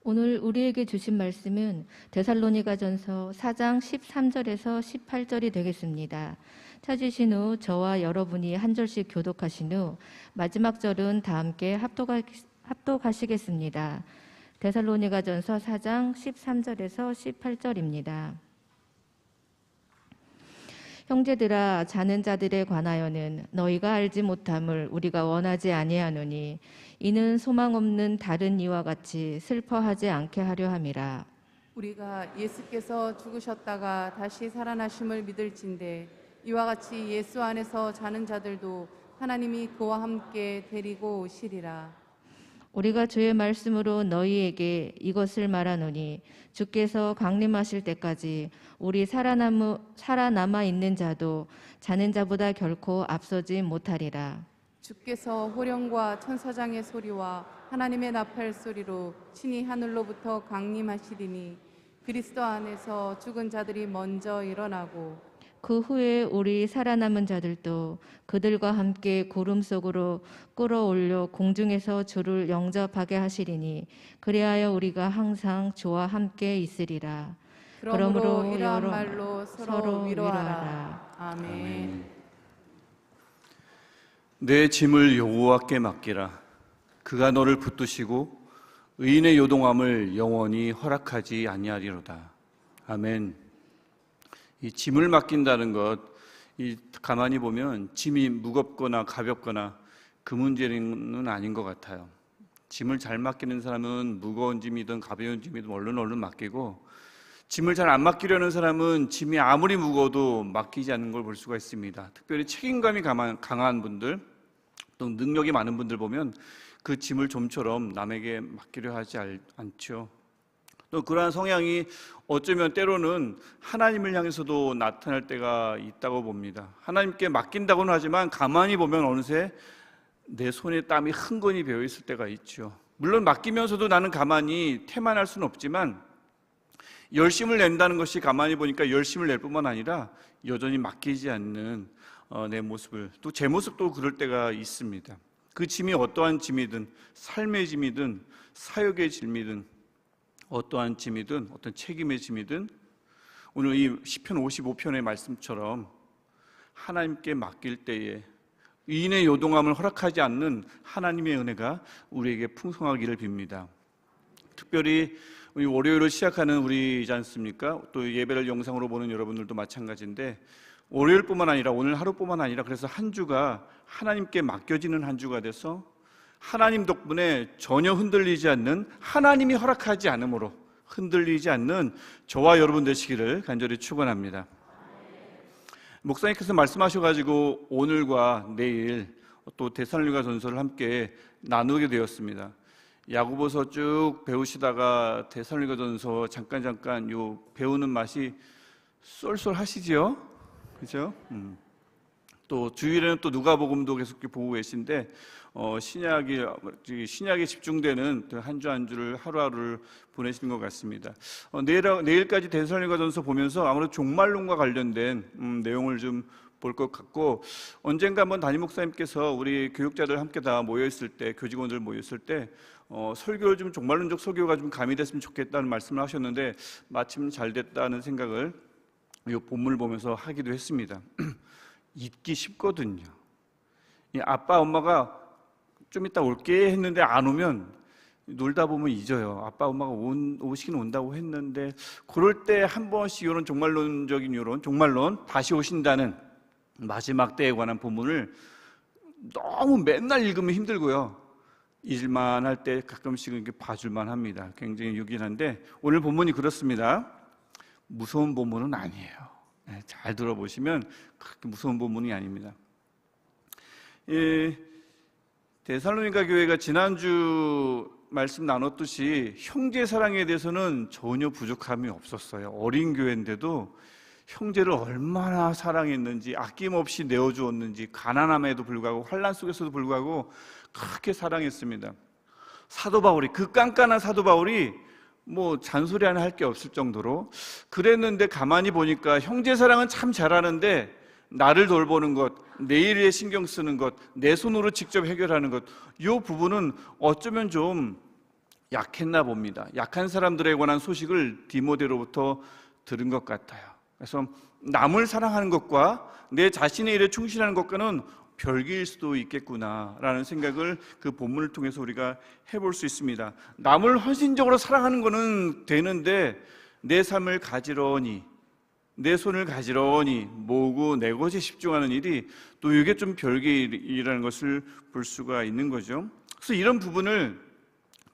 오늘 우리에게 주신 말씀은 데살로니가전서 4장 13절에서 18절이 되겠습니다. 찾으신 후 저와 여러분이 한 절씩 교독하신 후 마지막 절은 다 함께 합독하시겠습니다. 데살로니가전서 4장 13절에서 18절입니다. 형제들아, 자는 자들에 관하여는 너희가 알지 못함을 우리가 원하지 아니하노니 이는 소망 없는 다른 이와 같이 슬퍼하지 않게 하려 함이라. 우리가 예수께서 죽으셨다가 다시 살아나심을 믿을진대 이와 같이 예수 안에서 자는 자들도 하나님이 그와 함께 데리고 오시리라. 우리가 주의 말씀으로 너희에게 이것을 말하노니 주께서 강림하실 때까지 우리 살아남아 있는 자도 자는 자보다 결코 앞서지 못하리라. 주께서 호령과 천사장의 소리와 하나님의 나팔 소리로 친히 하늘로부터 강림하시리니 그리스도 안에서 죽은 자들이 먼저 일어나고 그 후에 우리 살아남은 자들도 그들과 함께 구름 속으로 끌어올려 공중에서 주를 영접하게 하시리니 그리하여 우리가 항상 주와 함께 있으리라. 그러므로 이러한 말로 서로 위로하라. 아멘. 내 짐을 여호와께 맡기라. 그가 너를 붙드시고 의인의 요동함을 영원히 허락하지 아니하리로다. 아멘. 이 짐을 맡긴다는 것, 가만히 보면 짐이 무겁거나 가볍거나 그 문제는 아닌 것 같아요. 짐을 잘 맡기는 사람은 무거운 짐이든 가벼운 짐이든 얼른 맡기고, 짐을 잘 안 맡기려는 사람은 짐이 아무리 무거워도 맡기지 않는 걸 볼 수가 있습니다. 특별히 책임감이 강한 분들, 또 능력이 많은 분들 보면 그 짐을 좀처럼 남에게 맡기려 하지 않죠. 또 그러한 성향이 어쩌면 때로는 하나님을 향해서도 나타날 때가 있다고 봅니다. 하나님께 맡긴다고는 하지만 가만히 보면 어느새 내 손에 땀이 흥건히 배어 있을 때가 있죠. 물론 맡기면서도 나는 가만히 태만할 수는 없지만 열심을 낸다는 것이 가만히 보니까 열심을 낼 뿐만 아니라 여전히 맡기지 않는 내 모습을, 또 제 모습도 그럴 때가 있습니다. 그 짐이 어떠한 짐이든, 삶의 짐이든 사역의 짐이든 어떠한 짐이든 어떤 책임의 짐이든 오늘 이 시편 55편의 말씀처럼 하나님께 맡길 때에 의인의 요동함을 허락하지 않는 하나님의 은혜가 우리에게 풍성하기를 빕니다. 특별히 우리 월요일을 시작하는 우리이지 않습니까? 또 예배를 영상으로 보는 여러분들도 마찬가지인데 월요일뿐만 아니라 오늘 하루뿐만 아니라 그래서 한 주가 하나님께 맡겨지는 한 주가 돼서 하나님 덕분에 전혀 흔들리지 않는, 하나님이 허락하지 않으므로 흔들리지 않는 저와 여러분 되시기를 간절히 축원합니다. 목사님께서 말씀하셔가지고 오늘과 내일 또 데살로니가전서를 함께 나누게 되었습니다. 야고보서 쭉 배우시다가 데살로니가전서 잠깐 요 배우는 맛이 쏠쏠하시죠? 그렇죠? 또 주일에는 또 누가복음도 계속 보고 계신데 신약에 집중되는 한 주 한 주를 하루하루를 보내시는 것 같습니다. 내일까지 데살로니가전서 보면서 아무래도 종말론과 관련된 내용을 좀 볼 것 같고, 언젠가 한번 담임 목사님께서 우리 교육자들 함께 다 모여있을 때, 교직원들 모였을 때 설교를 좀 종말론적 설교가 좀 가미됐으면 좋겠다는 말씀을 하셨는데 마침 잘 됐다는 생각을 이 본문을 보면서 하기도 했습니다. 잊기 쉽거든요. 아빠 엄마가 좀 이따 올게 했는데 안 오면 놀다 보면 잊어요. 아빠 엄마가 오시긴 온다고 했는데 그럴 때 한 번씩 이런 종말론적인 이런 종말론, 다시 오신다는 마지막 때에 관한 본문을 너무 맨날 읽으면 힘들고요, 잊을만 할 때 가끔씩은 이렇게 봐줄만 합니다. 굉장히 유긴한데 오늘 본문이 그렇습니다. 무서운 본문은 아니에요. 잘 들어보시면 그렇게 무서운 본문이 아닙니다. 데살로니가 교회가 지난주 말씀 나눴듯이 형제 사랑에 대해서는 전혀 부족함이 없었어요. 어린 교회인데도 형제를 얼마나 사랑했는지, 아낌없이 내어주었는지, 가난함에도 불구하고 환난 속에서도 불구하고 그렇게 사랑했습니다. 사도 바울이, 그 깐깐한 사도 바울이 뭐 잔소리 하나 할 게 없을 정도로 그랬는데 가만히 보니까 형제 사랑은 참 잘하는데 나를 돌보는 것, 내 일에 신경 쓰는 것, 내 손으로 직접 해결하는 것, 이 부분은 어쩌면 좀 약했나 봅니다. 약한 사람들에 관한 소식을 디모데로부터 들은 것 같아요. 그래서 남을 사랑하는 것과 내 자신의 일에 충실하는 것과는 별개일 수도 있겠구나라는 생각을 그 본문을 통해서 우리가 해볼 수 있습니다. 남을 헌신적으로 사랑하는 것은 되는데 내 삶을 가지런히, 내 손을 가지런히 모으고 내 것에 집중하는 일이 또 이게 좀 별개일이라는 것을 볼 수가 있는 거죠. 그래서 이런 부분을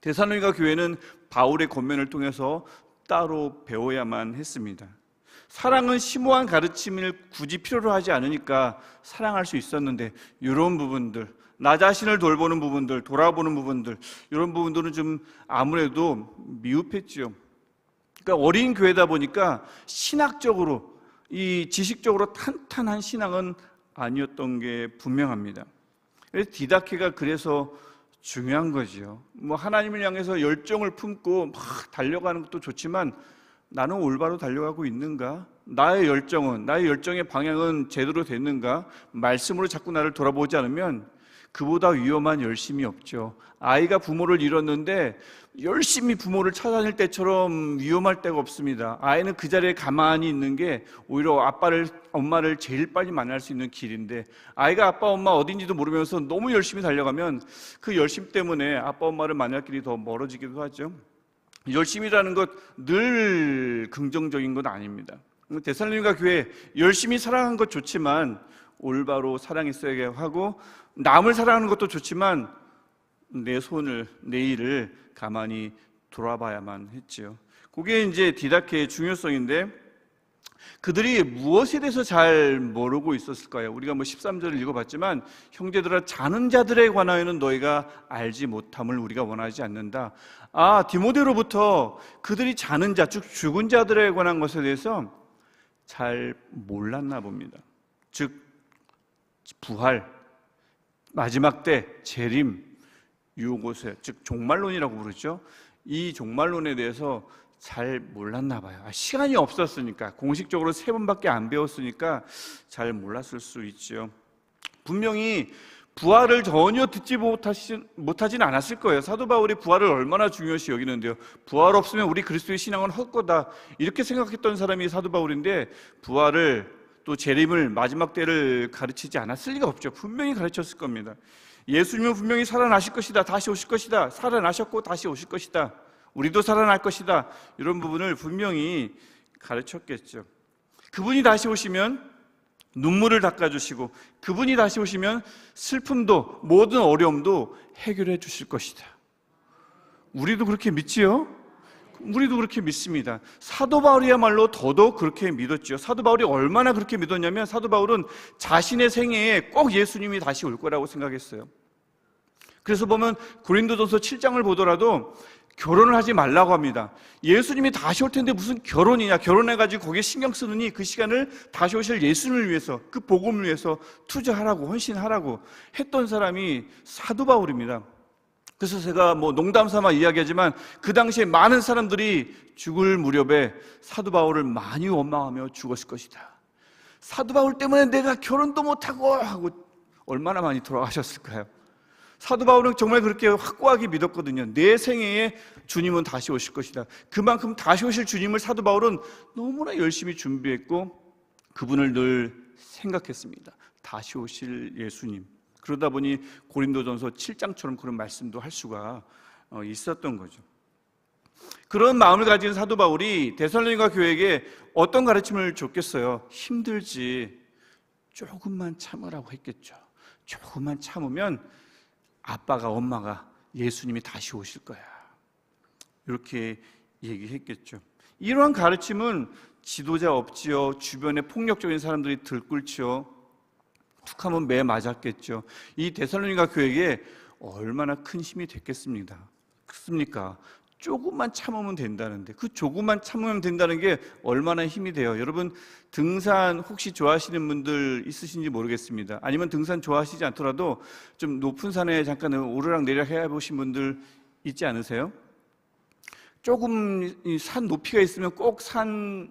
데살로니가 교회는 바울의 권면을 통해서 따로 배워야만 했습니다. 사랑은 심오한 가르침을 굳이 필요로 하지 않으니까 사랑할 수 있었는데, 이런 부분들, 나 자신을 돌보는 부분들, 돌아보는 부분들, 이런 부분들은 좀 아무래도 미흡했죠. 그러니까 어린 교회다 보니까 신학적으로, 이 지식적으로 탄탄한 신앙은 아니었던 게 분명합니다. 그래서 디다케가 그래서 중요한 거죠. 뭐 하나님을 향해서 열정을 품고 막 달려가는 것도 좋지만 나는 올바로 달려가고 있는가? 나의 열정의 방향은 제대로 됐는가? 말씀으로 자꾸 나를 돌아보지 않으면 그보다 위험한 열심이 없죠. 아이가 부모를 잃었는데 열심히 부모를 찾아낼 때처럼 위험할 데가 없습니다. 아이는 그 자리에 가만히 있는 게 오히려 엄마를 제일 빨리 만날 수 있는 길인데, 아이가 아빠 엄마 어딘지도 모르면서 너무 열심히 달려가면 그 열심 때문에 아빠 엄마를 만날 길이 더 멀어지기도 하죠. 열심이라는 것 늘 긍정적인 건 아닙니다. 데살로니가 교회 열심히 사랑하는 것 좋지만 올바로 사랑했어야 하고, 남을 사랑하는 것도 좋지만 내 손을, 내 일을 가만히 돌아봐야만 했지요. 그게 이제 디다케의 중요성인데, 그들이 무엇에 대해서 잘 모르고 있었을까요? 우리가 13절을 읽어봤지만, 형제들아 자는 자들에 관하여는 너희가 알지 못함을 우리가 원하지 않는다. 디모데로부터 그들이 자는 자, 즉 죽은 자들에 관한 것에 대해서 잘 몰랐나 봅니다. 즉 부활, 마지막 때 재림, 유고세, 즉 종말론이라고 부르죠. 이 종말론에 대해서 잘 몰랐나 봐요. 시간이 없었으니까, 공식적으로 3번밖에 안 배웠으니까 잘 몰랐을 수 있죠. 분명히 부활을 전혀 듣지 못하진 않았을 거예요. 사도 바울이 부활을 얼마나 중요시 여기는데요. 부활 없으면 우리 그리스도의 신앙은 헛거다, 이렇게 생각했던 사람이 사도 바울인데, 부활을 또 재림을, 마지막 때를 가르치지 않았을 리가 없죠. 분명히 가르쳤을 겁니다. 예수님은 분명히 살아나실 것이다, 다시 오실 것이다, 살아나셨고 다시 오실 것이다, 우리도 살아날 것이다, 이런 부분을 분명히 가르쳤겠죠. 그분이 다시 오시면 눈물을 닦아주시고, 그분이 다시 오시면 슬픔도 모든 어려움도 해결해 주실 것이다. 우리도 그렇게 믿지요? 우리도 그렇게 믿습니다. 사도 바울이야말로 더더욱 그렇게 믿었죠. 사도 바울이 얼마나 그렇게 믿었냐면, 사도 바울은 자신의 생애에 꼭 예수님이 다시 올 거라고 생각했어요. 그래서 보면 고린도전서 7장을 보더라도 결혼을 하지 말라고 합니다. 예수님이 다시 올 텐데 무슨 결혼이냐, 결혼해가지고 거기에 신경 쓰느니 그 시간을 다시 오실 예수님을 위해서, 그 복음을 위해서 투자하라고, 헌신하라고 했던 사람이 사도 바울입니다. 그래서 제가 농담 삼아 이야기하지만, 그 당시에 많은 사람들이 죽을 무렵에 사도 바울을 많이 원망하며 죽었을 것이다. 사도 바울 때문에 내가 결혼도 못하고 하고 얼마나 많이 돌아가셨을까요? 사도 바울은 정말 그렇게 확고하게 믿었거든요. 내 생애에 주님은 다시 오실 것이다. 그만큼 다시 오실 주님을 사도 바울은 너무나 열심히 준비했고 그분을 늘 생각했습니다. 다시 오실 예수님. 그러다 보니 고린도전서 7장처럼 그런 말씀도 할 수가 있었던 거죠. 그런 마음을 가진 사도 바울이 데살로니가 교회에게 어떤 가르침을 줬겠어요? 힘들지, 조금만 참으라고 했겠죠. 조금만 참으면 아빠가, 엄마가, 예수님이 다시 오실 거야, 이렇게 얘기했겠죠. 이러한 가르침은 지도자 없지요. 주변에 폭력적인 사람들이 들끓지요. 툭하면 매 맞았겠죠. 이 데살로니가 교회에게 얼마나 큰 힘이 됐겠습니까? 조금만 참으면 된다는데, 그 조금만 참으면 된다는 게 얼마나 힘이 돼요. 여러분, 등산 혹시 좋아하시는 분들 있으신지 모르겠습니다. 아니면 등산 좋아하시지 않더라도 좀 높은 산에 잠깐 오르락 내리락 해보신 분들 있지 않으세요? 조금 산 높이가 있으면 꼭 산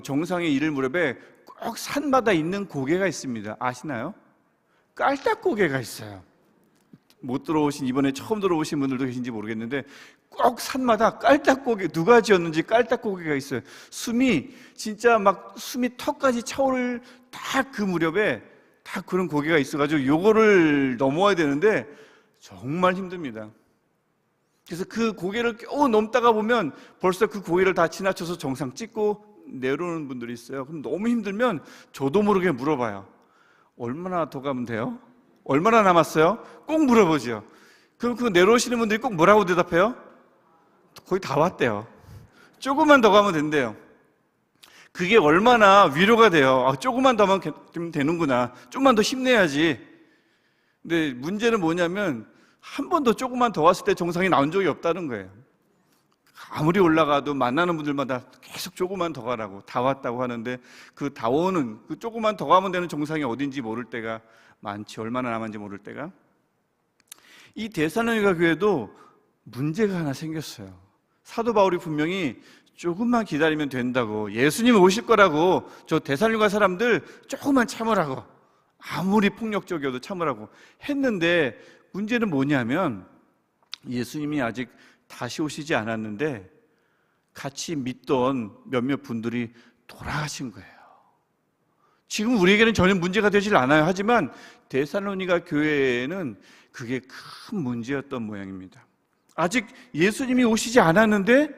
정상에 이를 무렵에 꼭 산마다 있는 고개가 있습니다. 아시나요? 깔딱고개가 있어요. 못 들어오신, 이번에 처음 들어오신 분들도 계신지 모르겠는데 꼭 산마다 깔딱고개, 누가 지었는지 깔딱고개가 있어요. 진짜 막 숨이 턱까지 차오를 딱 그 무렵에 딱 그런 고개가 있어가지고 요거를 넘어야 되는데 정말 힘듭니다. 그래서 그 고개를 겨우 넘다가 보면 벌써 그 고개를 다 지나쳐서 정상 찍고 내려오는 분들이 있어요. 그럼 너무 힘들면 저도 모르게 물어봐요. 얼마나 더 가면 돼요? 얼마나 남았어요? 꼭 물어보죠. 그럼 그 내려오시는 분들이 꼭 뭐라고 대답해요? 거의 다 왔대요. 조금만 더 가면 된대요. 그게 얼마나 위로가 돼요. 조금만 더 하면 되는구나. 좀만 더 힘내야지. 근데 문제는 뭐냐면 한 번도 조금만 더 왔을 때 정상이 나온 적이 없다는 거예요. 아무리 올라가도 만나는 분들마다 계속 조금만 더 가라고, 다 왔다고 하는데 그 다 오는, 그 조금만 더 가면 되는 정상이 어딘지 모를 때가 많지. 얼마나 남았는지 모를 때가. 이 데살로니가 교회도 문제가 하나 생겼어요. 사도 바울이 분명히 조금만 기다리면 된다고, 예수님 오실 거라고, 저 데살로니가 사람들 조금만 참으라고, 아무리 폭력적이어도 참으라고 했는데, 문제는 뭐냐면 예수님이 아직 다시 오시지 않았는데 같이 믿던 몇몇 분들이 돌아가신 거예요. 지금 우리에게는 전혀 문제가 되질 않아요. 하지만 데살로니가 교회에는 그게 큰 문제였던 모양입니다. 아직 예수님이 오시지 않았는데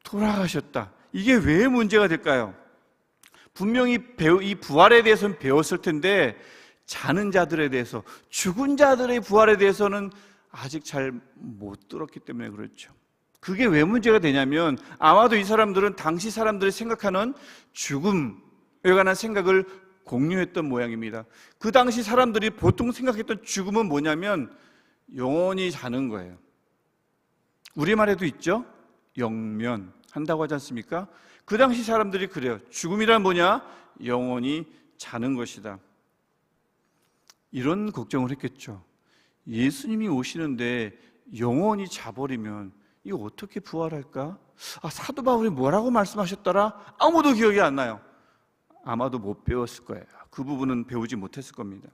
돌아가셨다. 이게 왜 문제가 될까요? 분명히 이 부활에 대해서는 배웠을 텐데 자는 자들에 대해서, 죽은 자들의 부활에 대해서는 아직 잘 못 들었기 때문에 그렇죠. 그게 왜 문제가 되냐면 아마도 이 사람들은 당시 사람들이 생각하는 죽음에 관한 생각을 공유했던 모양입니다. 그 당시 사람들이 보통 생각했던 죽음은 뭐냐면 영원히 자는 거예요. 우리말에도 있죠? 영면 한다고 하지 않습니까? 그 당시 사람들이 그래요. 죽음이란 뭐냐? 영원히 자는 것이다. 이런 걱정을 했겠죠. 예수님이 오시는데 영원히 자버리면 이거 어떻게 부활할까? 사도 바울이 뭐라고 말씀하셨더라? 아무도 기억이 안 나요. 아마도 못 배웠을 거예요. 그 부분은 배우지 못했을 겁니다.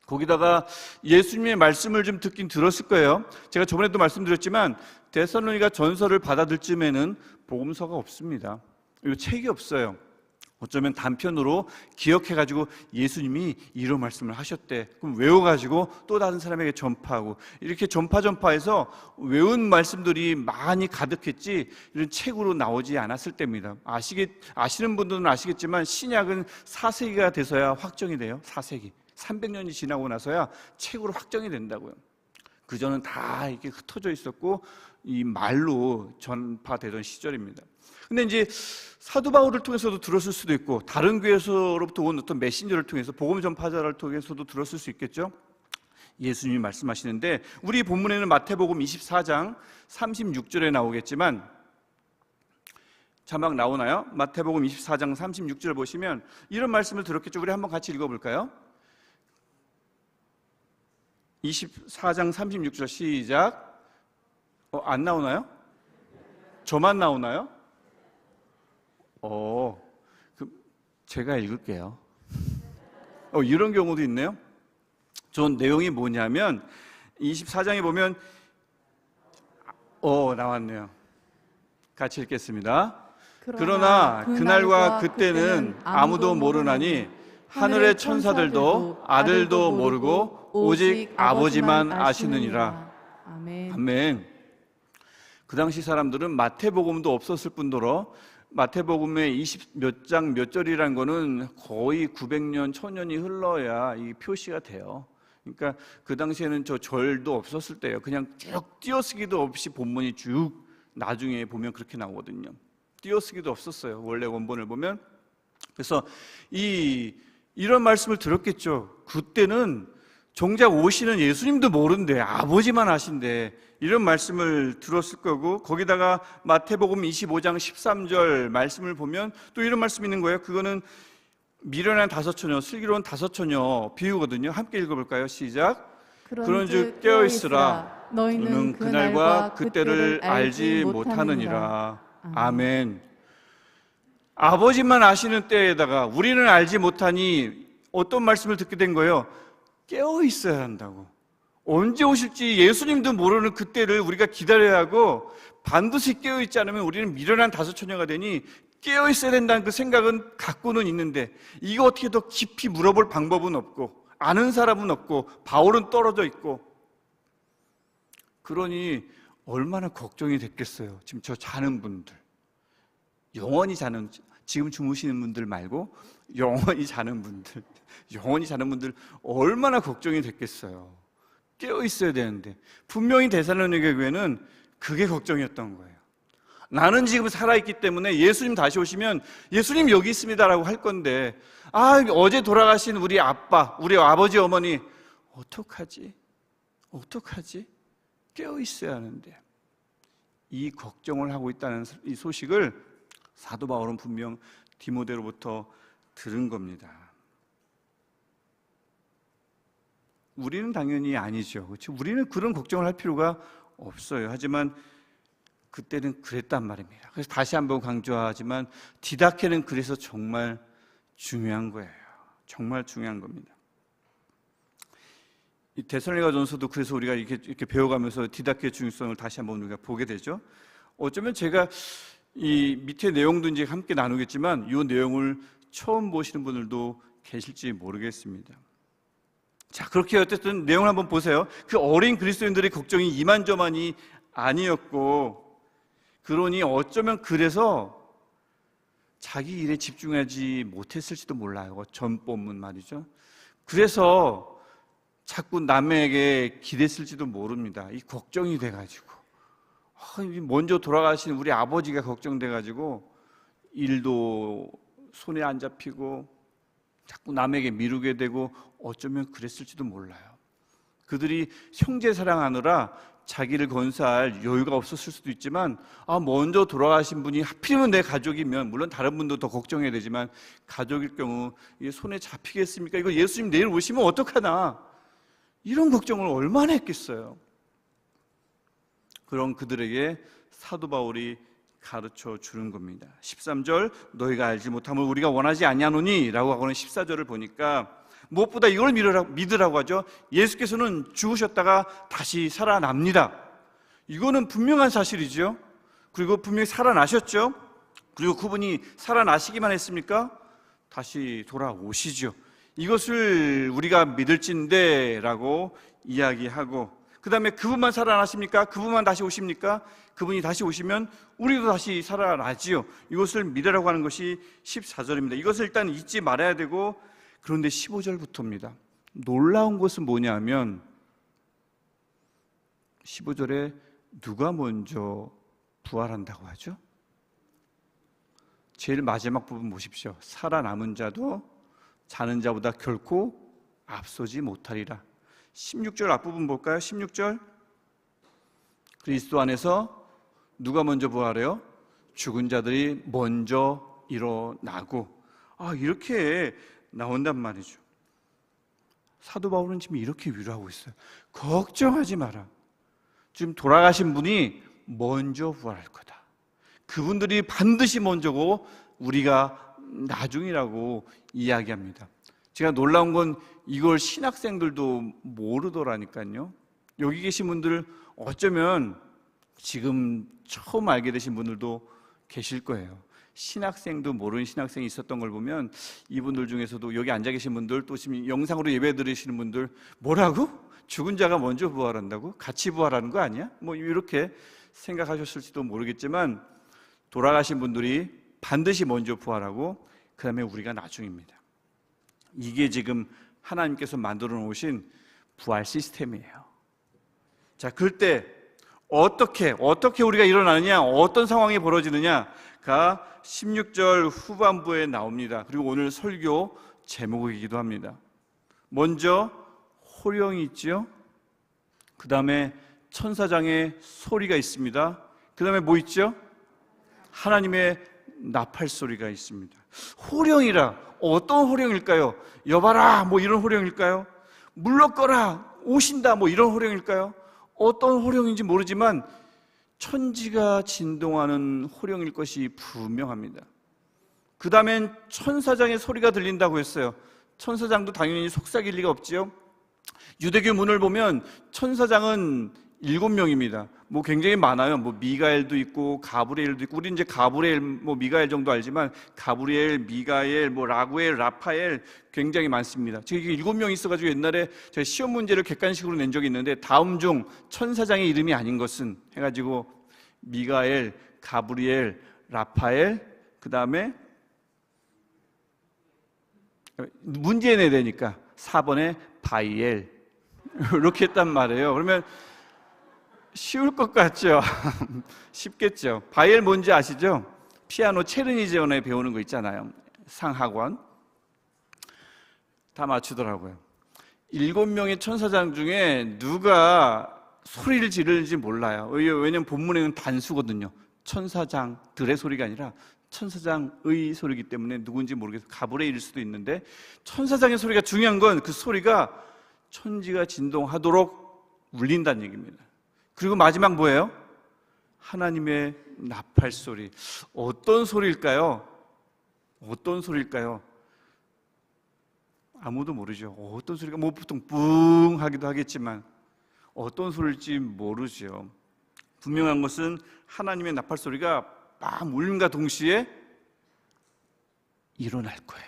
거기다가 예수님의 말씀을 좀 듣긴 들었을 거예요. 제가 저번에도 말씀드렸지만 데살로니가 전서를 받아들 쯤에는 복음서가 없습니다. 그리고 책이 없어요. 어쩌면 단편으로 기억해가지고 예수님이 이런 말씀을 하셨대. 그럼 외워가지고 또 다른 사람에게 전파하고, 이렇게 전파해서 외운 말씀들이 많이 가득했지 이런 책으로 나오지 않았을 때입니다. 아시는 분들은 아시겠지만 신약은 4세기가 돼서야 확정이 돼요. 4세기 300년이 지나고 나서야 책으로 확정이 된다고요. 그전은 다 이렇게 흩어져 있었고 이 말로 전파되던 시절입니다. 근데 이제 사도 바울을 통해서도 들었을 수도 있고 다른 교회에서로부터 온 어떤 메신저를 통해서, 복음 전파자를 통해서도 들었을 수 있겠죠. 예수님이 말씀하시는데 우리 본문에는 마태복음 24장 36절에 나오겠지만, 자막 나오나요? 마태복음 24장 36절 보시면 이런 말씀을 들었겠죠. 우리 한번 같이 읽어볼까요? 24장 36절 시작. 안 나오나요? 저만 나오나요? 제가 읽을게요. 이런 경우도 있네요. 전 내용이 뭐냐면 24장에 보면 나왔네요. 같이 읽겠습니다. 그러나 그날과 그때는 아무도 모르나니 하늘의 천사들도 아들도 모르고 오직 아버지만 아시느니라. 아멘. 그 당시 사람들은 마태복음도 없었을 뿐더러 마태복음의 20몇 장 몇 절이라는 거는 거의 900년, 1000년이 흘러야 이 표시가 돼요. 그러니까 그 당시에는 저 절도 없었을 때예요. 그냥 쭉 띄어쓰기도 없이 본문이 쭉 나중에 보면 그렇게 나오거든요. 띄어쓰기도 없었어요. 원래 원본을 보면. 그래서 이런 말씀을 들었겠죠. 그때는 정작 오시는 예수님도 모른대, 아버지만 아신대, 이런 말씀을 들었을 거고, 거기다가 마태복음 25장 13절 말씀을 보면 또 이런 말씀이 있는 거예요. 그거는 미련한 다섯 처녀, 슬기로운 다섯 처녀 비유거든요. 함께 읽어볼까요? 시작. 그런즉 깨어있으라. 너희는 그날과 그때를 알지 못하느니라. 아멘. 아버지만 아시는 때에다가 우리는 알지 못하니 어떤 말씀을 듣게 된 거예요? 깨어있어야 한다고. 언제 오실지 예수님도 모르는 그때를 우리가 기다려야 하고, 반드시 깨어있지 않으면 우리는 미련한 다소처녀가 되니 깨어있어야 된다는 그 생각은 갖고는 있는데, 이거 어떻게 더 깊이 물어볼 방법은 없고, 아는 사람은 없고, 바울은 떨어져 있고, 그러니 얼마나 걱정이 됐겠어요. 지금 저 자는 분들, 영원히 자는, 지금 주무시는 분들 말고 영원히 자는 분들 얼마나 걱정이 됐겠어요. 깨어 있어야 되는데. 분명히 데살로니가 교회는 그게 걱정이었던 거예요. 나는 지금 살아있기 때문에 예수님 다시 오시면 예수님 여기 있습니다라고 할 건데, 어제 돌아가신 우리 아빠, 우리 아버지, 어머니 어떡하지? 깨어 있어야 하는데. 이 걱정을 하고 있다는 이 소식을 사도 바울은 분명 디모데로부터 들은 겁니다. 우리는 당연히 아니죠. 그렇죠? 우리는 그런 걱정을 할 필요가 없어요. 하지만 그때는 그랬단 말입니다. 그래서 다시 한번 강조하지만 디다케는 그래서 정말 중요한 거예요. 정말 중요한 겁니다. 이 데살로니가전서도 그래서 우리가 이렇게 배워가면서 디다케의 중요성을 다시 한번 우리가 보게 되죠. 어쩌면 제가 이 밑에 내용도 이제 함께 나누겠지만 이 내용을 처음 보시는 분들도 계실지 모르겠습니다. 자, 그렇게 어쨌든 내용을 한번 보세요. 그 어린 그리스도인들의 걱정이 이만저만이 아니었고, 그러니 어쩌면 그래서 자기 일에 집중하지 못했을지도 몰라요. 전 본문 말이죠. 그래서 자꾸 남에게 기댔을지도 모릅니다. 이 걱정이 돼가지고, 먼저 돌아가신 우리 아버지가 걱정돼가지고 일도 손에 안 잡히고 자꾸 남에게 미루게 되고, 어쩌면 그랬을지도 몰라요. 그들이 형제 사랑하느라 자기를 건사할 여유가 없었을 수도 있지만, 먼저 돌아가신 분이 하필이면 내 가족이면, 물론 다른 분도 더 걱정해야 되지만 가족일 경우 이게 손에 잡히겠습니까? 이거 예수님 내일 오시면 어떡하나, 이런 걱정을 얼마나 했겠어요. 그런 그들에게 사도 바울이 가르쳐 주는 겁니다. 13절, 너희가 알지 못함을 우리가 원하지 아니하노니 라고 하고는 14절을 보니까 무엇보다 이걸 믿으라고 하죠. 예수께서는 죽으셨다가 다시 살아납니다. 이거는 분명한 사실이죠. 그리고 분명히 살아나셨죠. 그리고 그분이 살아나시기만 했습니까? 다시 돌아오시죠. 이것을 우리가 믿을진데 라고 이야기하고, 그 다음에 그분만 살아나십니까? 그분만 다시 오십니까? 그분이 다시 오시면 우리도 다시 살아나지요. 이것을 믿으라고 하는 것이 14절입니다. 이것을 일단 잊지 말아야 되고, 그런데 15절부터입니다. 놀라운 것은 뭐냐 하면 15절에 누가 먼저 부활한다고 하죠? 제일 마지막 부분 보십시오. 살아남은 자도 자는 자보다 결코 앞서지 못하리라. 16절 앞부분 볼까요? 16절, 그리스도 안에서 누가 먼저 부활해요? 죽은 자들이 먼저 일어나고. 이렇게 나온단 말이죠. 사도 바울은 지금 이렇게 위로하고 있어요. 걱정하지 마라. 지금 돌아가신 분이 먼저 부활할 거다. 그분들이 반드시 먼저고 우리가 나중이라고 이야기합니다. 제가 놀라운 건 이걸 신학생들도 모르더라니까요. 여기 계신 분들 어쩌면 지금 처음 알게 되신 분들도 계실 거예요. 신학생도 모르는 신학생이 있었던 걸 보면 이분들 중에서도 여기 앉아 계신 분들, 또 지금 영상으로 예배 드리시는 분들, 뭐라고? 죽은 자가 먼저 부활한다고? 같이 부활하는 거 아니야? 이렇게 생각하셨을지도 모르겠지만, 돌아가신 분들이 반드시 먼저 부활하고 그 다음에 우리가 나중입니다. 이게 지금 하나님께서 만들어 놓으신 부활 시스템이에요. 자, 그럴 때 어떻게 우리가 일어나느냐, 어떤 상황이 벌어지느냐가 16절 후반부에 나옵니다. 그리고 오늘 설교 제목이기도 합니다. 먼저 호령이 있죠. 그 다음에 천사장의 소리가 있습니다. 그 다음에 뭐 있죠? 하나님의 나팔 소리가 있습니다. 호령이라, 어떤 호령일까요? 여봐라, 이런 호령일까요? 물러거라, 오신다, 이런 호령일까요? 어떤 호령인지 모르지만 천지가 진동하는 호령일 것이 분명합니다. 그 다음엔 천사장의 소리가 들린다고 했어요. 천사장도 당연히 속삭일 리가 없지요. 유대교 문을 보면 천사장은 7명입니다. 뭐 굉장히 많아요. 뭐 미가엘도 있고 가브리엘도 있고, 우리 이제 가브리엘, 뭐 미가엘 정도 알지만 가브리엘, 미가엘, 뭐 라구엘, 라파엘 굉장히 많습니다. 지금 이게 7명이 있어가지고 옛날에 제가 시험 문제를 객관식으로 낸 적이 있는데, 다음 중 천사장의 이름이 아닌 것은 해가지고 미가엘, 가브리엘, 라파엘, 그 다음에 문제 내야 되니까 4번에 바이엘 이렇게 했단 말이에요. 그러면 쉬울 것 같죠? 쉽겠죠? 바이엘 뭔지 아시죠? 피아노 체르니제온에 배우는 거 있잖아요. 상학원. 다 맞추더라고요. 7명의 천사장 중에 누가 소리를 지르는지 몰라요. 왜냐면 본문에는 단수거든요. 천사장들의 소리가 아니라 천사장의 소리이기 때문에 누군지 모르겠어요. 가브리엘일 수도 있는데, 천사장의 소리가 중요한 건 그 소리가 천지가 진동하도록 울린다는 얘기입니다. 그리고 마지막 뭐예요? 하나님의 나팔 소리. 어떤 소리일까요? 어떤 소리일까요? 아무도 모르죠. 어떤 소리가, 뭐 보통 뿡 하기도 하겠지만 어떤 소리일지 모르죠. 분명한 것은 하나님의 나팔 소리가 막 울림과 동시에 일어날 거예요.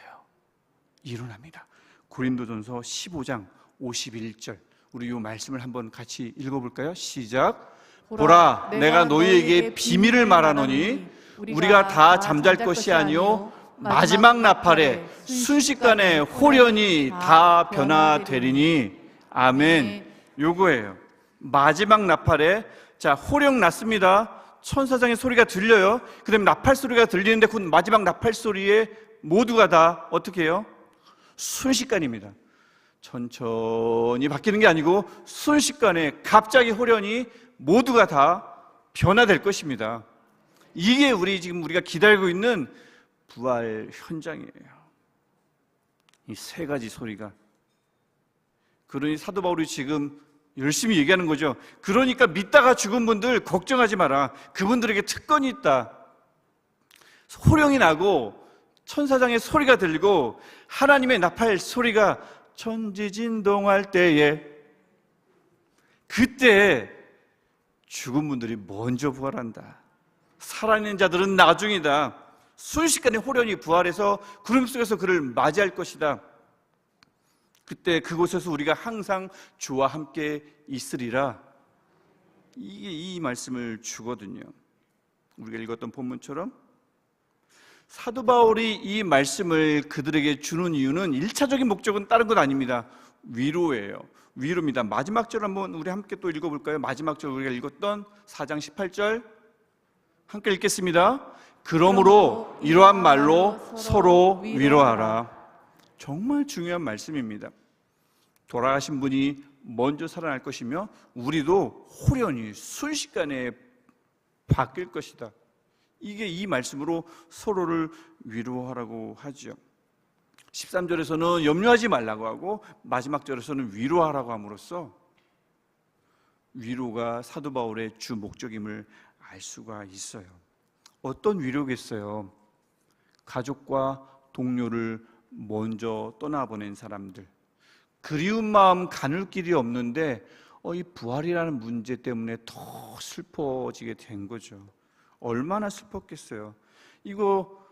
일어납니다. 고린도전서 15장 51절, 우리 이 말씀을 한번 같이 읽어볼까요? 시작. 보라, 내가 너희에게 비밀을 말하노니 우리가 다 잠잘 것이 아니요 마지막 나팔에 순식간에 홀연히 다 변화되리니. 아멘. 요거예요. 마지막 나팔에, 자, 호령 났습니다. 천사장의 소리가 들려요. 그 다음에 나팔 소리가 들리는데 그 마지막 나팔 소리에 모두가 다 어떻게 해요? 순식간입니다. 천천히 바뀌는 게 아니고 순식간에 갑자기 호련히 모두가 다 변화될 것입니다. 이게 우리가 기다리고 있는 부활 현장이에요. 이 세 가지 소리가. 그러니 사도 바울이 지금 열심히 얘기하는 거죠. 그러니까 믿다가 죽은 분들 걱정하지 마라. 그분들에게 특권이 있다. 호령이 나고 천사장의 소리가 들리고 하나님의 나팔 소리가 천지진동할 때에, 그때 죽은 분들이 먼저 부활한다. 살아있는 자들은 나중이다. 순식간에 호련히 부활해서 구름 속에서 그를 맞이할 것이다. 그때 그곳에서 우리가 항상 주와 함께 있으리라. 이게 이 말씀을 주거든요. 우리가 읽었던 본문처럼 사도 바울이 이 말씀을 그들에게 주는 이유는 1차적인 목적은 다른 건 아닙니다. 위로예요. 위로입니다. 마지막 절 한번 우리 함께 또 읽어볼까요? 마지막 절 우리가 읽었던 4장 18절 함께 읽겠습니다. 그러므로 이러한 말로 서로 위로하라. 정말 중요한 말씀입니다. 돌아가신 분이 먼저 살아날 것이며 우리도 호련히 순식간에 바뀔 것이다. 이게 이 말씀으로 서로를 위로하라고 하죠. 13절에서는 염려하지 말라고 하고 마지막 절에서는 위로하라고 함으로써 위로가 사도 바울의 주 목적임을 알 수가 있어요. 어떤 위로겠어요? 가족과 동료를 먼저 떠나보낸 사람들, 그리운 마음 가눌 길이 없는데 이 부활이라는 문제 때문에 더 슬퍼지게 된 거죠. 얼마나 슬펐겠어요. 이거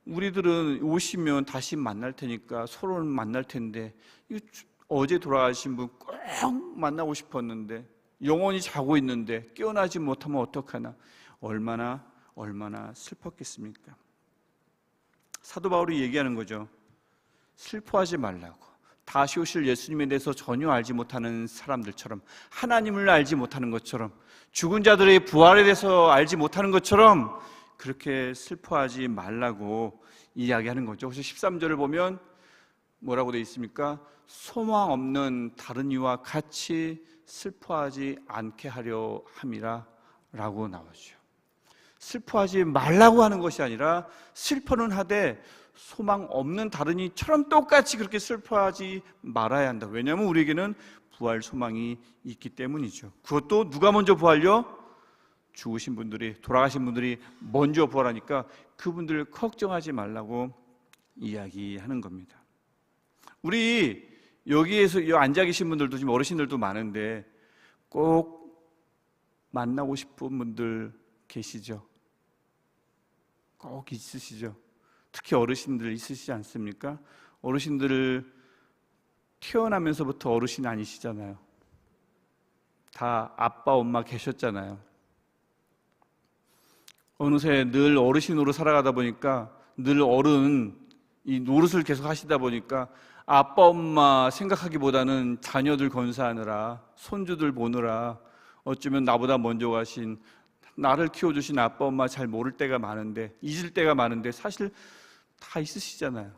우리들은 오시면 다시 만날 테니까 서로는 만날 텐데, 이거 어제 돌아가신 분 꼭 만나고 싶었는데 영원히 자고 있는데 깨어나지 못하면 어떡하나. 얼마나 슬펐겠습니까? 사도 바울이 얘기하는 거죠. 슬퍼하지 말라고. 다시 오실 예수님에 대해서 전혀 알지 못하는 사람들처럼, 하나님을 알지 못하는 것처럼, 죽은 자들의 부활에 대해서 알지 못하는 것처럼 그렇게 슬퍼하지 말라고 이야기하는 거죠. 그래서 13절을 보면 뭐라고 되어 있습니까? 소망 없는 다른 이와 같이 슬퍼하지 않게 하려 함이라 라고 나오죠. 슬퍼하지 말라고 하는 것이 아니라 슬퍼는 하되 소망 없는 다른 이처럼 똑같이 그렇게 슬퍼하지 말아야 한다. 왜냐하면 우리에게는 부활 소망이 있기 때문이죠. 그것도 누가 먼저 부활요? 죽으신 분들이, 돌아가신 분들이 먼저 부활하니까 그분들 걱정하지 말라고 이야기하는 겁니다. 우리 여기에서 앉아 계신 분들도 지금 어르신들도 많은데 꼭 만나고 싶은 분들 계시죠? 꼭 있으시죠? 특히 어르신들 있으시지 않습니까? 어르신들 태어나면서부터 어르신 아니시잖아요. 다 아빠, 엄마 계셨잖아요. 어느새 늘 어르신으로 살아가다 보니까 늘 어른 이 노릇을 계속 하시다 보니까 아빠, 엄마 생각하기보다는 자녀들 건사하느라, 손주들 보느라, 어쩌면 나보다 먼저 가신, 나를 키워주신 아빠, 엄마 잘 모를 때가 많은데, 잊을 때가 많은데 사실 다 있으시잖아요.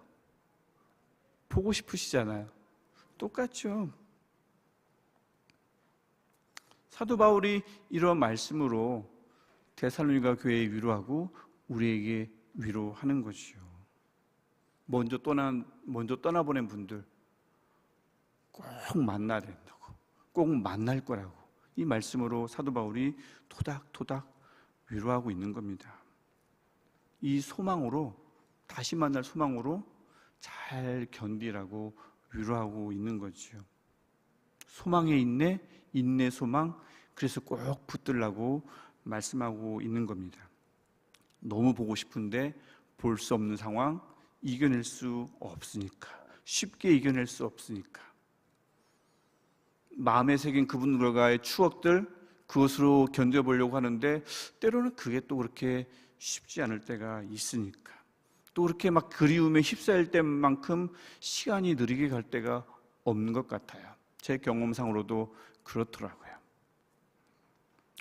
보고 싶으시잖아요. 똑같죠. 사도 바울이 이런 말씀으로 데살로니가 교회에 위로하고 우리에게 위로하는 것이요. 먼저 떠나보낸 분들 꼭 만나야 된다고, 꼭 만날 거라고 이 말씀으로 사도 바울이 토닥토닥 위로하고 있는 겁니다. 이 소망으로, 다시 만날 소망으로 잘 견디라고 위로하고 있는 거죠. 소망에 인내, 인내 소망, 그래서 꼭 붙들라고 말씀하고 있는 겁니다. 너무 보고 싶은데 볼 수 없는 상황, 이겨낼 수 없으니까, 쉽게 이겨낼 수 없으니까, 마음에 새긴 그분들과의 추억들, 그것으로 견뎌보려고 하는데 때로는 그게 또 그렇게 쉽지 않을 때가 있으니까, 또 그렇게 막 그리움에 휩싸일 때만큼 시간이 느리게 갈 때가 없는 것 같아요. 제 경험상으로도 그렇더라고요.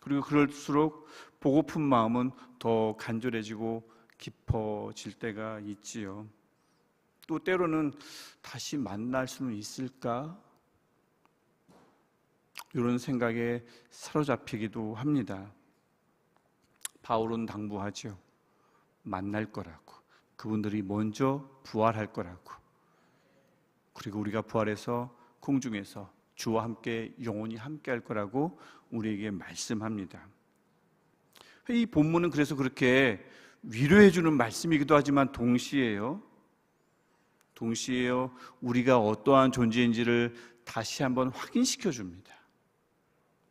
그리고 그럴수록 보고픈 마음은 더 간절해지고 깊어질 때가 있지요. 또 때로는 다시 만날 수는 있을까? 이런 생각에 사로잡히기도 합니다. 바울은 당부하죠. 만날 거라고. 그분들이 먼저 부활할 거라고. 그리고 우리가 부활해서 공중에서 주와 함께 영원히 함께 할 거라고 우리에게 말씀합니다. 이 본문은 그래서 그렇게 위로해 주는 말씀이기도 하지만 동시에요, 우리가 어떠한 존재인지를 다시 한번 확인시켜 줍니다.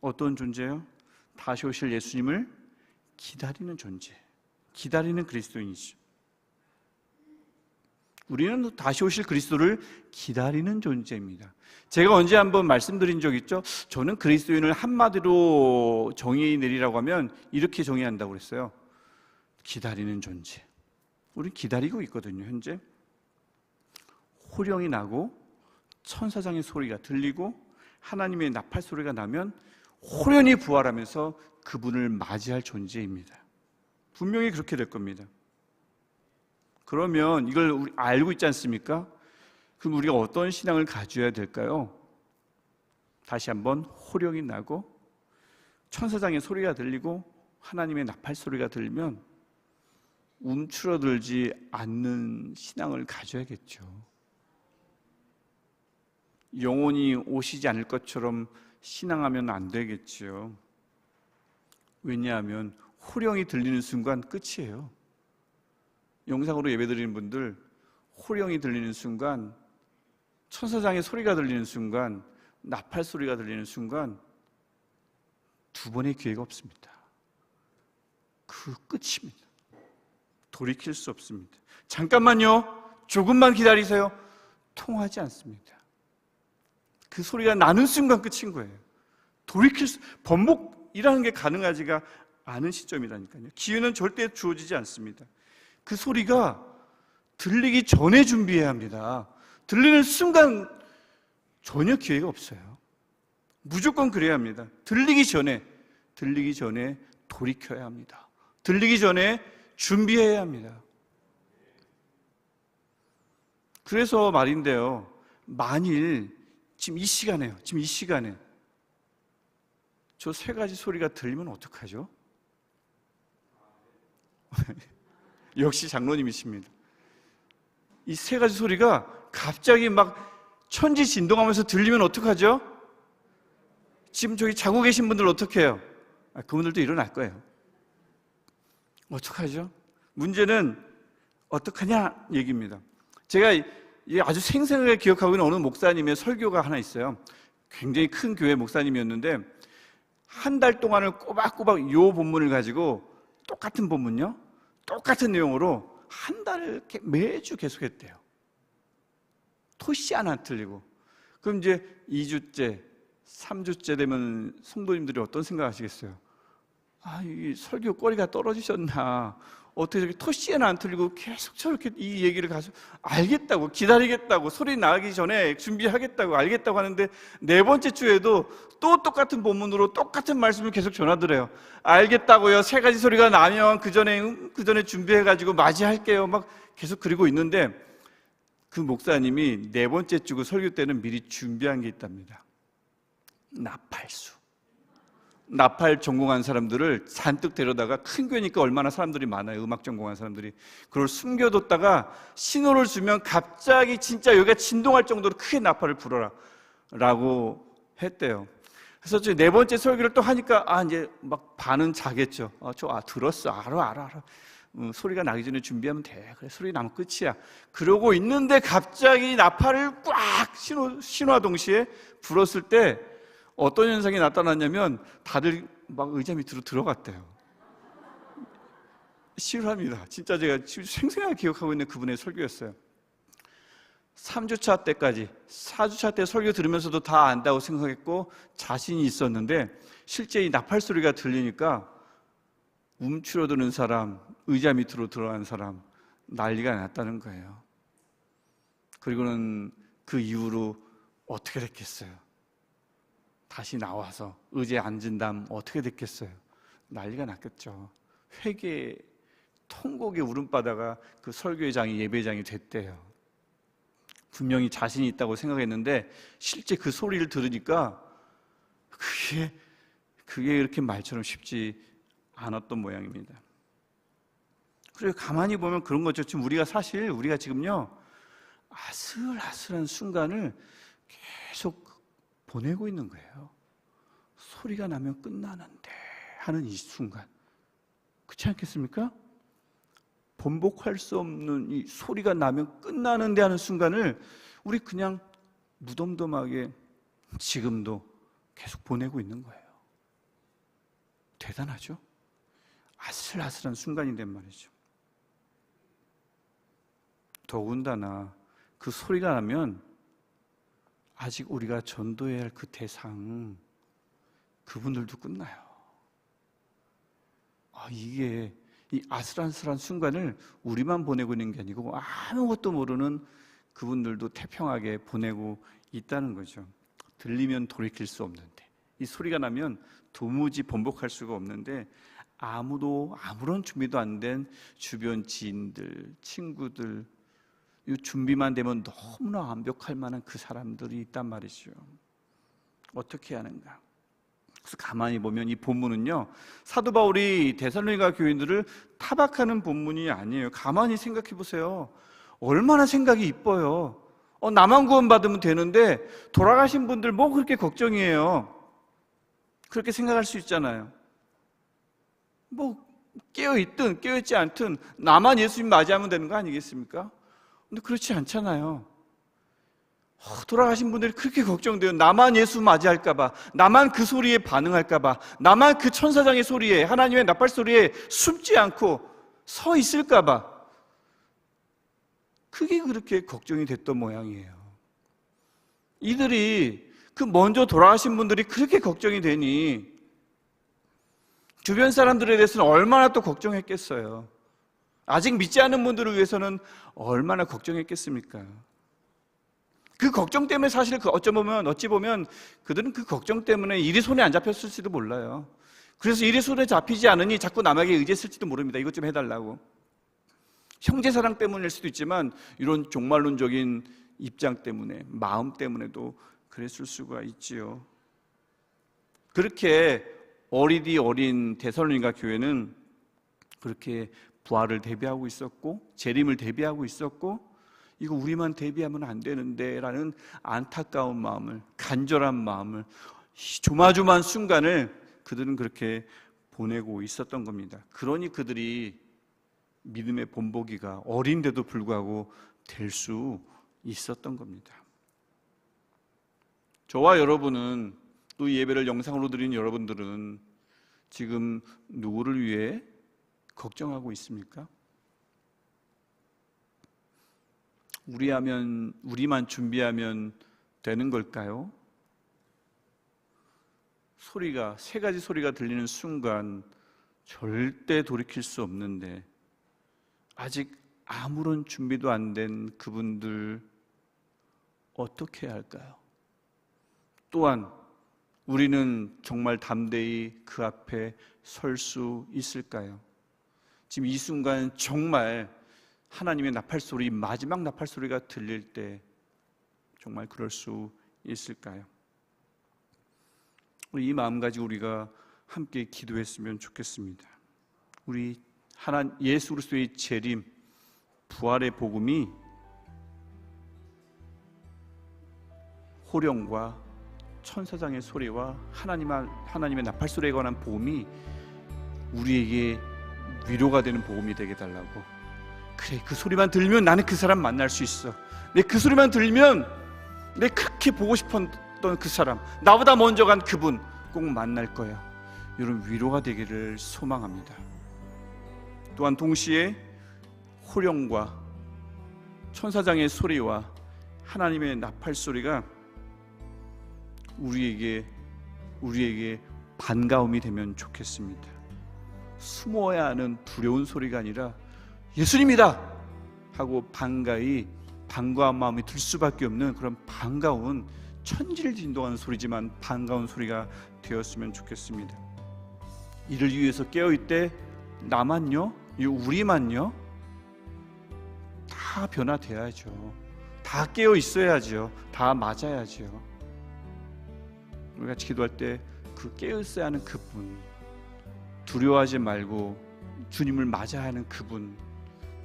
어떤 존재요? 다시 오실 예수님을 기다리는 존재, 기다리는 그리스도인이죠. 우리는 다시 오실 그리스도를 기다리는 존재입니다. 제가 언제 한번 말씀드린 적 있죠? 저는 그리스도인을 한마디로 정의 내리라고 하면 이렇게 정의한다고 그랬어요. 기다리는 존재. 우리 기다리고 있거든요. 현재 호령이 나고 천사장의 소리가 들리고 하나님의 나팔 소리가 나면 호련히 부활하면서 그분을 맞이할 존재입니다. 분명히 그렇게 될 겁니다. 그러면 이걸 우리 알고 있지 않습니까? 그럼 우리가 어떤 신앙을 가져야 될까요? 다시 한번 호령이 나고 천사장의 소리가 들리고 하나님의 나팔 소리가 들리면 움츠러들지 않는 신앙을 가져야겠죠. 영원히 오시지 않을 것처럼 신앙하면 안 되겠죠. 왜냐하면 호령이 들리는 순간 끝이에요. 영상으로 예배드리는 분들, 호령이 들리는 순간, 천사장의 소리가 들리는 순간, 나팔 소리가 들리는 순간 두 번의 기회가 없습니다. 그 끝입니다. 돌이킬 수 없습니다. 잠깐만요, 조금만 기다리세요. 통하지 않습니다. 그 소리가 나는 순간 끝인 거예요. 번복이라는 게 가능하지가 않은 시점이라니까요. 기회는 절대 주어지지 않습니다. 그 소리가 들리기 전에 준비해야 합니다. 들리는 순간 전혀 기회가 없어요. 무조건 그래야 합니다. 들리기 전에 돌이켜야 합니다. 들리기 전에 준비해야 합니다. 그래서 말인데요, 만일 지금 이 시간에 저 세 가지 소리가 들리면 어떡하죠? 역시 장로님이십니다. 이 세 가지 소리가 갑자기 막 천지진동하면서 들리면 어떡하죠? 지금 저기 자고 계신 분들 어떡해요? 그분들도 일어날 거예요. 어떡하죠? 문제는 어떡하냐 얘기입니다. 제가 아주 생생하게 기억하고 있는 어느 목사님의 설교가 하나 있어요. 굉장히 큰 교회 목사님이었는데 한 달 동안을 꼬박꼬박 요 본문을 가지고 똑같은 본문요, 똑같은 내용으로 한 달을 매주 계속했대요. 토시 하나 안 틀리고. 그럼 이제 2주째, 3주째 되면 성도님들이 어떤 생각 하시겠어요? 이 설교 꼬리가 떨어지셨나? 어떻게 저렇게 토시 하나 안 틀리고 계속 저렇게 이 얘기를 가지고 알겠다고, 기다리겠다고, 소리 나기 전에 준비하겠다고, 알겠다고 하는데 네 번째 주에도 또 똑같은 본문으로 똑같은 말씀을 계속 전하더래요. 알겠다고요. 세 가지 소리가 나면 그 전에 준비해가지고 맞이할게요. 막 계속 그러고 있는데 그 목사님이 네 번째 주 설교 때는 미리 준비한 게 있답니다. 나팔수. 나팔 전공한 사람들을 잔뜩 데려다가, 큰 교회니까 얼마나 사람들이 많아요, 음악 전공한 사람들이. 그걸 숨겨뒀다가 신호를 주면 갑자기 진짜 여기가 진동할 정도로 크게 나팔을 불어라 라고 했대요. 그래서 네 번째 설교를 또 하니까 이제 막 반은 자겠죠. 들었어, 알아. 소리가 나기 전에 준비하면 돼. 그래, 소리 나면 끝이야. 그러고 있는데 갑자기 나팔을 꽉 신호와 동시에 불었을 때 어떤 현상이 나타났냐면 다들 막 의자 밑으로 들어갔대요. 실화입니다. 진짜 제가 생생하게 기억하고 있는 그분의 설교였어요. 3주차 때까지, 4주차 때 설교 들으면서도 다 안다고 생각했고 자신이 있었는데 실제 이 나팔 소리가 들리니까 움츠러드는 사람, 의자 밑으로 들어간 사람, 난리가 났다는 거예요. 그리고는 그 이후로 어떻게 됐겠어요? 다시 나와서 의자에 앉은 다음 어떻게 됐겠어요? 난리가 났겠죠. 회개, 통곡의 울음바다가 그 설교회장이, 예배장이 됐대요. 분명히 자신이 있다고 생각했는데 실제 그 소리를 들으니까 그게 이렇게 말처럼 쉽지 않았던 모양입니다. 그래서 가만히 보면 그런 거죠. 지금 우리가 지금요, 아슬아슬한 순간을 계속 보내고 있는 거예요. 소리가 나면 끝나는데 하는 이 순간, 그렇지 않겠습니까? 번복할 수 없는 이 소리가 나면 끝나는데 하는 순간을 우리 그냥 무덤덤하게 지금도 계속 보내고 있는 거예요. 대단하죠? 아슬아슬한 순간인데 말이죠. 더군다나 그 소리가 나면 아직 우리가 전도해야 할 그 대상, 그분들도 끝나요. 이게 이 아슬아슬한 순간을 우리만 보내고 있는 게 아니고 아무것도 모르는 그분들도 태평하게 보내고 있다는 거죠. 들리면 돌이킬 수 없는데, 이 소리가 나면 도무지 번복할 수가 없는데 아무런 준비도 안 된 주변 지인들, 친구들, 이 준비만 되면 너무나 완벽할 만한 그 사람들이 있단 말이죠. 어떻게 하는가? 그래서 가만히 보면 이 본문은요, 사도 바울이 데살로니가 교인들을 타박하는 본문이 아니에요. 가만히 생각해 보세요. 얼마나 생각이 이뻐요. 나만 구원받으면 되는데 돌아가신 분들 뭐 그렇게 걱정이에요. 그렇게 생각할 수 있잖아요. 뭐 깨어있든 깨어있지 않든 나만 예수님 맞이하면 되는 거 아니겠습니까? 근데 그렇지 않잖아요. 돌아가신 분들이 그렇게 걱정돼요. 나만 예수 맞이할까봐, 나만 그 소리에 반응할까봐, 나만 그 천사장의 소리에, 하나님의 나팔 소리에 숨지 않고 서 있을까봐, 그게 그렇게 걱정이 됐던 모양이에요. 이들이 그 먼저 돌아가신 분들이 그렇게 걱정이 되니 주변 사람들에 대해서는 얼마나 또 걱정했겠어요. 아직 믿지 않는 분들을 위해서는 얼마나 걱정했겠습니까? 그 걱정 때문에 사실 어찌 보면 그들은 그 걱정 때문에 일이 손에 안 잡혔을지도 몰라요. 그래서 일이 손에 잡히지 않으니 자꾸 남에게 의지했을지도 모릅니다. 이것 좀 해달라고. 형제사랑 때문일 수도 있지만 이런 종말론적인 입장 때문에, 마음 때문에도 그랬을 수가 있지요. 그렇게 어린 데살로니가 교회는 그렇게 부활을 대비하고 있었고 재림을 대비하고 있었고, 이거 우리만 대비하면 안 되는데 라는 안타까운 마음을, 간절한 마음을, 조마조마한 순간을 그들은 그렇게 보내고 있었던 겁니다. 그러니 그들이 믿음의 본보기가 어린데도 불구하고 될 수 있었던 겁니다. 저와 여러분은, 또 예배를 영상으로 드린 여러분들은 지금 누구를 위해 걱정하고 있습니까? 우리만 준비하면 되는 걸까요? 세 가지 소리가 들리는 순간 절대 돌이킬 수 없는데 아직 아무런 준비도 안 된 그분들 어떻게 해야 할까요? 또한 우리는 정말 담대히 그 앞에 설 수 있을까요? 지금 이 순간 정말 하나님의 나팔소리, 마지막 나팔소리가 들릴 때 정말 그럴 수 있을까요? 이 마음 가지고 우리가 함께 기도했으면 좋겠습니다. 우리 예수 그리스도의 재림, 부활의 복음이 호령과 천사장의 소리와 하나님의 나팔소리에 관한 복음이 우리에게 위로가 되는 복음이 되게 달라고. 그래, 그 소리만 들리면 나는 그 사람 만날 수 있어. 그 소리만 들리면 내 그렇게 보고 싶었던 그 사람, 나보다 먼저 간 그분 꼭 만날 거야. 이런 위로가 되기를 소망합니다. 또한 동시에 호령과 천사장의 소리와 하나님의 나팔소리가 우리에게 반가움이 되면 좋겠습니다. 숨어야 하는 두려운 소리가 아니라 예수님이다 하고 반가운 마음이 들 수밖에 없는 그런 반가운, 천지를 진동하는 소리지만 반가운 소리가 되었으면 좋겠습니다. 이를 위해서 깨어있되 나만요? 우리만요? 다 변화돼야죠. 다 깨어 있어야죠. 다 맞아야죠. 우리가 기도할 때 그 깨어 있어야 하는 그분, 두려워하지 말고 주님을 맞아야 하는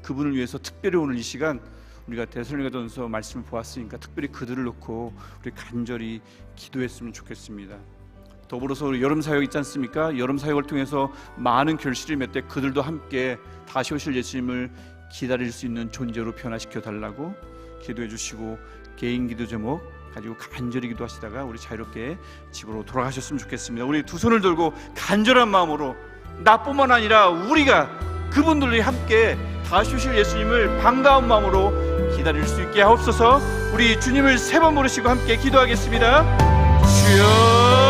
그분을 위해서 특별히 오늘 이 시간 우리가 데살로니가전서 말씀을 보았으니까 특별히 그들을 놓고 우리 간절히 기도했으면 좋겠습니다. 더불어서 우리 여름 사역 있지 않습니까? 여름 사역을 통해서 많은 결실을 맺되 그들도 함께 다시 오실 예수님을 기다릴 수 있는 존재로 변화시켜 달라고 기도해 주시고, 개인 기도 제목 가지고 간절히 기도하시다가 우리 자유롭게 집으로 돌아가셨으면 좋겠습니다. 우리 두 손을 들고 간절한 마음으로 나뿐만 아니라 우리가 그분들이 함께 다시 오실 예수님을 반가운 마음으로 기다릴 수 있게 하옵소서. 우리 주님을 3번 부르시고 함께 기도하겠습니다. 주여,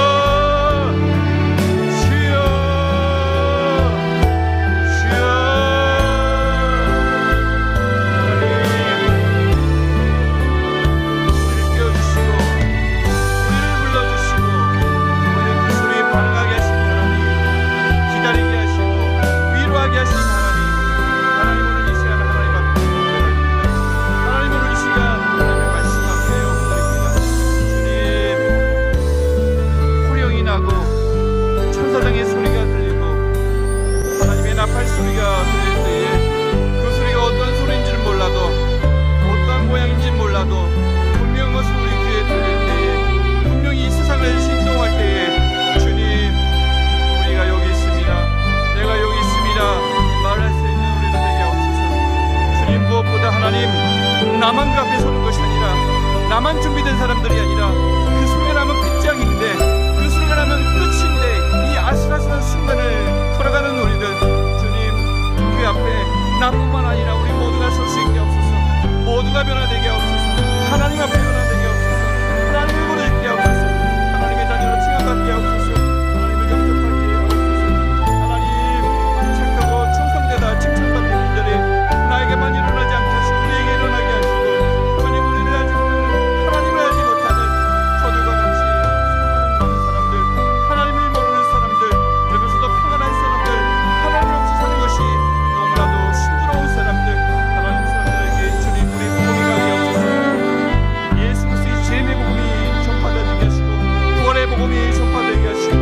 나만 그 앞에 서는 것이 아니라, 나만 준비된 사람들이 아니라 그 소리가 나면 끝장인데, 그 소리가 나면 끝인데, 이 아슬아슬한 순간을 걸어가는 우리들, 주님 그 앞에 나뿐만 아니라 우리 모두가 설 수 있게 하옵소서. 모두가 변화되게 하옵소서. 하나님 앞에 변화되게 하옵소서. 하나님을 부르게 하옵소서. 하나님의 자녀로 칭함받게 하옵소서. 하나님을 영접하게 하옵소서. 하나님, 착하고 충성되다 칭찬받는 일들이 나에게만 일어나지 않게 하시고 우리에게 일어나게 하시고, 주님, 우리를 알지 못하는, 하나님을 알지 못하는 저들과 같이 수많은 사람들, 하나님을 모르는 사람들, 그러면서도 평안한 사람들, 하나님 없이 사는 것이 너무나도 힘들어온 사람들, 하나님 사람들에게 주님 우리 복음이 가게 하옵소서. 예수 그리스도의 재림의 복음이 전파되게 하시고, 부활의 복음이 전파되게 하시고,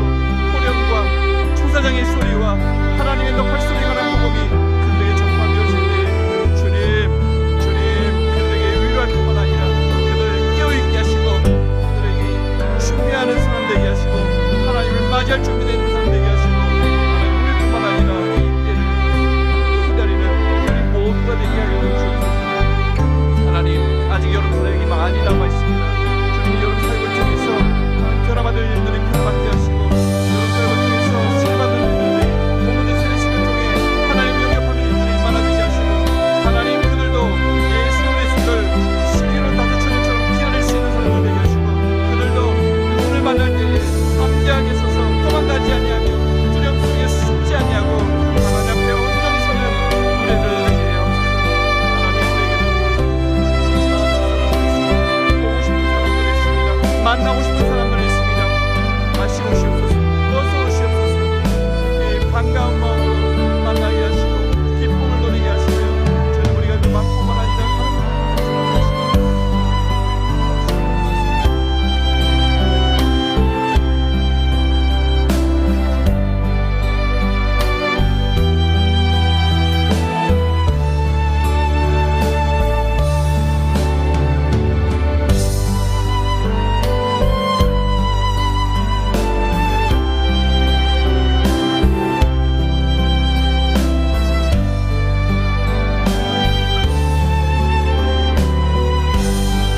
호령과 천사장의 소리와 하나님의 너팔 소리가 나는 복음이 그들에게 전파되어질 때 주님 그들에게 위로할 뿐만 아니라 그들을 깨어있게 하시고, 그들에게 준비하는 사람 되게 하시고, 하나님을 맞이할 준비된 사람 되게 하시고, 하나님 우리뿐만 아니라 이 때를 기다리는 우리 모두가 되게 하여 주옵소서. 하나님, 아직 여러분 많이 남아 있습니다. 주님이 여러분 삶을 통해서 변화받을 일들이